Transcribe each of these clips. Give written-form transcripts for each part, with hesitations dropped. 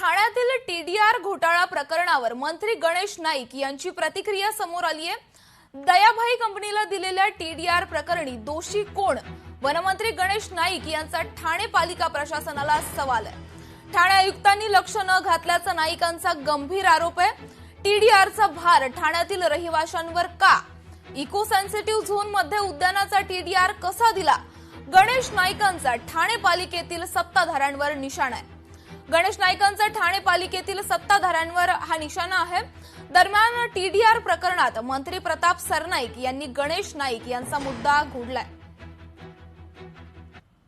ठाण्यातील टीडीआर घोटाळा प्रकरणावर मंत्री गणेश नाईक यांची प्रतिक्रिया समोर आली आहे। दयाभाई कंपनीला दिलेल्या टीडीआर प्रकरणी दोषी कोण? वनमंत्री गणेश नाईक यांचा ठाणे पालिका प्रशासनाला सवाल आहे। ठाणे आयुक्तांनी लक्ष न घातल्याचा नाईकांचा गंभीर आरोप आहे। टीडीआरचा भार ठाण्यातील रहिवाशांवर का? इको सेन्सिटिव्ह झोन मध्ये उद्यानाचा टीडीआर कसा दिला? गणेश नाईकांचा ठाणे पालिकेतील सत्ताधाऱ्यांवर निशाणा आहे। गणेश नाईकांचा ठाणे पालिकेतील सत्ताधाऱ्यांवर हा निशाणा आहे। दरम्यान टीडीआर प्रकरणात मंत्री प्रताप सरनाईक यांनी गणेश नाईक यांचा मुद्दा घोडलाय।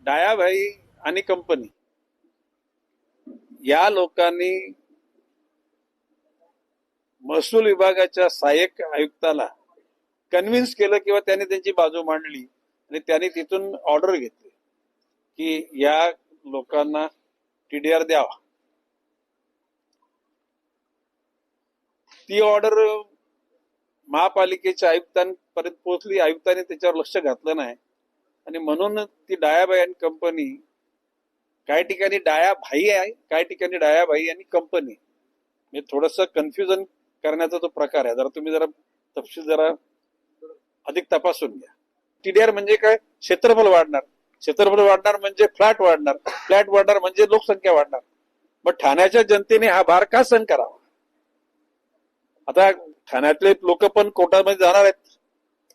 दयाभाई आणि कंपनी या लोकांनी महसूल विभागाच्या सहाय्यक आयुक्ताला कन्व्हिन्स केलं किंवा त्यांनी त्यांची बाजू मांडली आणि त्यांनी तिथून ऑर्डर घेतली की या लोकांना टीडीआर द्यावा। ती ऑर्डर महापालिकेच्या आयुक्तांपर्यंत पोहोचली। आयुक्तांनी त्याच्यावर लक्ष घातलं नाही आणि म्हणून ती दयाभाई आणि कंपनी, काही ठिकाणी दयाभाई आहे, काही ठिकाणी दयाभाई आणि कंपनी, म्हणजे थोडंसं कन्फ्युजन करण्याचा तो प्रकार आहे। तुम्ही तपशील अधिक तपासून घ्या। टीडीआर म्हणजे काय? क्षेत्रफळ वाढणार, क्षेत्रफळ वाढणार म्हणजे फ्लॅट वाढणार, फ्लॅट वाढणार म्हणजे लोकसंख्या वाढणार। मग ठाण्याच्या जनतेने हा भार का सहन करावा? आता ठाण्यातले लोक पण कोर्टामध्ये जाणार आहेत।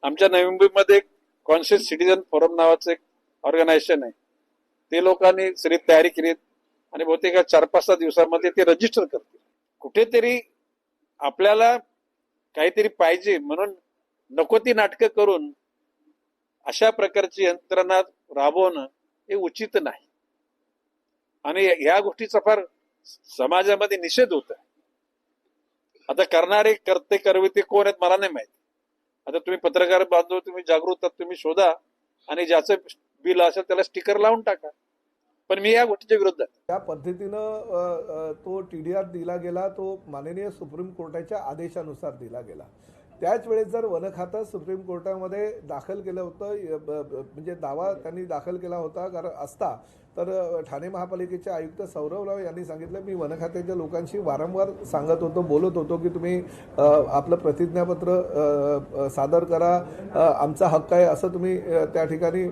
आमच्या नवी मुंबईमध्ये कॉन्शियस सिटीजन फोरम नावाचं एक ऑर्गनायझेशन आहे, ते लोकांनी सगळी तयारी केली आणि बहुतेक 4-5 दिवसांमध्ये ते रजिस्टर करतील। कुठेतरी आपल्याला काहीतरी पाहिजे म्हणून नको ती नाटकं करून अशा प्रकारची यंत्रणा राबवणं हे उचित नाही आणि ह्या गोष्टीचा फार समाजामध्ये निषेध होत आहे। आता करणारे करते करविते कोण आहेत मला नाही माहिती। आता तुम्ही पत्रकार बांधव, तुम्ही जागृत आहात, तुम्ही शोधा आणि ज्याचं बिल असेल त्याला स्टिकर लावून टाका, पण मी या गोष्टीच्या विरोधात आहे। त्या पद्धतीनं तो टीडीआर दिला गेला, तो माननीय सुप्रीम कोर्टाच्या आदेशानुसार दिला गेला। त्याच वेळेस जर वन खातं सुप्रीम कोर्टामध्ये दाखल केलं होतं, म्हणजे दावा त्यांनी दाखल केला होता कारण असता, तर ठाणे महापालिकेचे आयुक्त सौरव राव यांनी सांगितलं, मी वन खात्याच्या लोकांशी वारंवार सांगत होतो, बोलत होतो की तुम्ही आपलं प्रतिज्ञापत्र सादर करा, आमचा हक्क आहे असं तुम्ही त्या ठिकाणी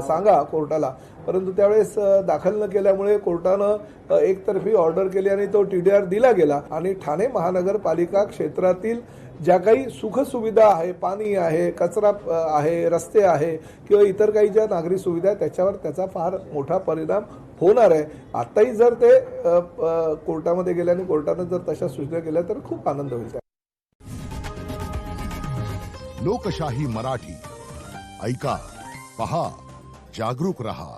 सांगा कोर्टाला। परंतु त्यावेळेस दाखल न केल्यामुळे कोर्टानं एकतर्फी ऑर्डर केली आणि तो टीडीआर दिला गेला आणि ठाणे महानगरपालिका क्षेत्रातील ज्या काही सुखसुविधा आहे, पाणी आहे, कचरा आहे, रस्ते आहे किंवा इतर काही ज्या नागरी सुविधा आहेत त्याच्यावर त्याचा फार मोठा परिणाम होणार आहे। आताही जर ते कोर्टामध्ये गेल्याने कोर्टाने जर तशा सूचना केल्या तर खूप आनंद होईल। लोकशाही मराठी ऐका, पहा, जागरूक रहा।